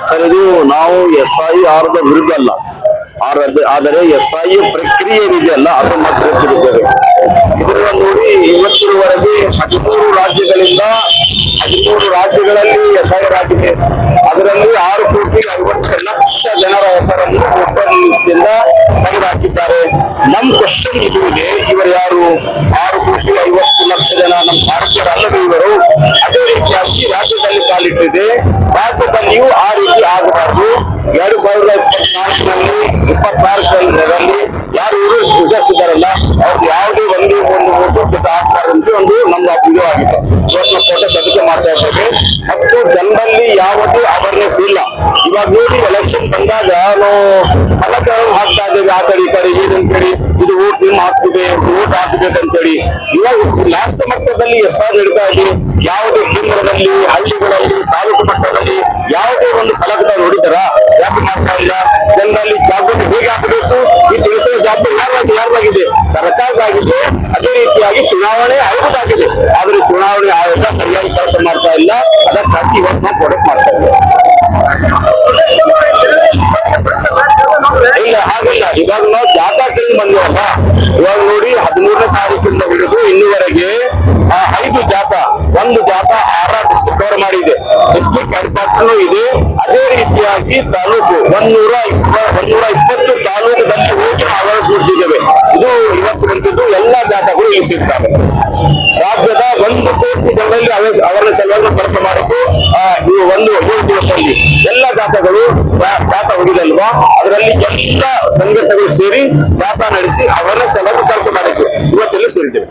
Sir, ಇದು ನಾವು SIR ವಿರುದ್ಧ ಅಲ್ಲ, ಆದರೆ SI ಪ್ರಕ್ರಿಯೆ ಇದೆಯಲ್ಲ ಅದು ಮಾತ್ರ ತಿಳಿದ್ದೇವೆ. ಇದನ್ನ ನೋಡಿ ಇವತ್ತಿನವರೆಗೆ 13 ರಾಜ್ಯಗಳಲ್ಲಿ SIR ಆಗಿದೆ. ಅದರಲ್ಲಿ 6,50,00,000 ಜನರ ಹೆಸರನ್ನು ವೋಟರ್ ಲಿಸ್ಟ್ನಿಂದ ತೆಗೆದುಹಾಕಿದ್ದಾರೆ. ನಮ್ ಕ್ವಶನ್ ಇದು ಇದೆ, ಇವರು ಯಾರು? 6,50,00,000 ಜನ ನಮ್ಮ ಭಾರತೀಯರಲ್ಲವೇ ಇವರು? ಅದೇ ರೀತಿಯಾಗಿ ರಾಜ್ಯದಲ್ಲಿ ಕಾಲಿಟ್ಟಿದೆ. ರಾಜ್ಯದಲ್ಲಿಯೂ ಆ ರೀತಿ ಆಗಬಾರದು. 2024ರಲ್ಲಿ ಯಾರು ವಿವರಿಸಿದಾರಲ್ಲ ಅವ್ರಿಗೆ ಯಾವುದೇ ಒಂದು ವೋಟು ಹಾಕ್ತಾರೆ ಅಂತ ಒಂದು ನಮ್ಮ ವಿಡಿಯೋ ಆಗಿತ್ತು. ಇವತ್ತು ಫೋಟೋ ಸದ್ಯಕ್ಕೆ ಮಾಡ್ತಾ ಇದ್ದೇವೆ. ಮತ್ತು ಜನರಲ್ಲಿ ಯಾವುದೇ ಅವೇರ್ನೆಸ್ ಇಲ್ಲ. ಇವಾಗ ನೋಡಿ, ಎಲೆಕ್ಷನ್ ಬಂದಾಗ ನಾವು ಫಲಕ ಹಾಕ್ತಾ ಇದ್ದೇವೆ, ಆ ಕಡೆ ಈ ಕಡೆ ಏನಂತೇಳಿ, ಇದು ವೋಟ್ ನಿಮ್ ಹಾಕ್ತಿದೆ, ವೋಟ್ ಹಾಕ್ಬೇಕಂತೇಳಿ. ಇವಾಗ ಲಾಸ್ಟ್ ಮಟ್ಟದಲ್ಲಿ SR ನಡೀತಾ ಇದೆ. ಯಾವುದೇ ಕೇಂದ್ರದಲ್ಲಿ, ಹಳ್ಳಿಗಳಲ್ಲಿ, ತಾಲೂಕು ಮಟ್ಟದಲ್ಲಿ ಯಾವುದೇ ಒಂದು ಫಲಕದ ನೋಡಿದಾರ? ಯಾಕೆ ಮಾಡ್ತಾ ಇಲ್ಲ? ಜನರಲ್ಲಿ ಜಾಗೃತಿ ಹೇಗೆ ಹಾಕಬೇಕು, ಈ ತಿಳಿಸುವ ಜವಾಬ್ದಾರಿ ಯಾರಾಗಿದೆ? ಸರ್ಕಾರದಾಗಿದೆ. ಅದೇ ರೀತಿಯಾಗಿ ಚುನಾವಣೆ ಆಯೋಗದಾಗಿದೆ. ಆದ್ರೆ ಚುನಾವಣೆ ಆಯೋಗ ಸರಿಯಾಗಿ ಕೆಲಸ ಮಾಡ್ತಾ ಇಲ್ಲ. ಅದಕ್ಕಾಗಿ ಇವತ್ತು ನಾವು ಪ್ರೊಟೆಸ್ಟ್ ಮಾಡ್ತಾ ಇದ್ದೇವೆ. ಇಲ್ಲ, ಹಾಗಿಲ್ಲ. ಇವಾಗ ನಾವು ಜಾಥಾ ಕೇಳಿ ಬಂದಿವಲ್ಲ, ಇವಾಗ ನೋಡಿ 13ನೇ ತಾರೀಕಿಂದ ಹಿಡಿದು ಇನ್ನುವರೆಗೆ 5 ಜಾಥಾ, ಒಂದು ಜಾಥಾ ಡಿಸ್ಟ್ರಿಕ್ಟ್ ಕವರ್ ಮಾಡಿದೆ. ಡಿಸ್ಟ್ರಿಕ್ಟ್ ಹೆಡ್ ಕ್ವಾರ್ಟರ್ ಇದೆ. ಅದೇ ರೀತಿಯಾಗಿ ತಾಲೂಕು 120 ತಾಲೂಕದಲ್ಲಿ ಹೋಗಿ ಅವೇರ್ನೆಸ್ ಮೂಡಿಸಿದ್ದೇವೆ. ಇದು ಇವತ್ತು ಬಂದಿದ್ದು ಎಲ್ಲಾ ಜಾಥಾಗಳು ಇಲ್ಲಿ ಸಿಗ್ತವೆ. ರಾಜ್ಯದ 1 ಕೋಟಿ ಜನರಲ್ಲಿ ಅವೇರ್ನೆಸ್ ಎಲ್ಲರೂ ಕೆಲಸ ಮಾಡಿದ್ದು ಈ 7 ದಿವಸದಲ್ಲಿ ಎಲ್ಲ ಜಾಥಾ ಹೋಗಿದಲ್ವಾ, ಅದರಲ್ಲಿ ಎಲ್ಲ ಸಂಘಟನೆಗಳು ಸೇರಿ ಜಾಥಾ ನಡೆಸಿ ಅವೇರ್ನೆಸ್ ಎಲ್ಲರೂ ಕೆಲಸ ಮಾಡಿದ್ದು ಇವತ್ತೆಲ್ಲ ಸೇರಿದ್ದೇವೆ.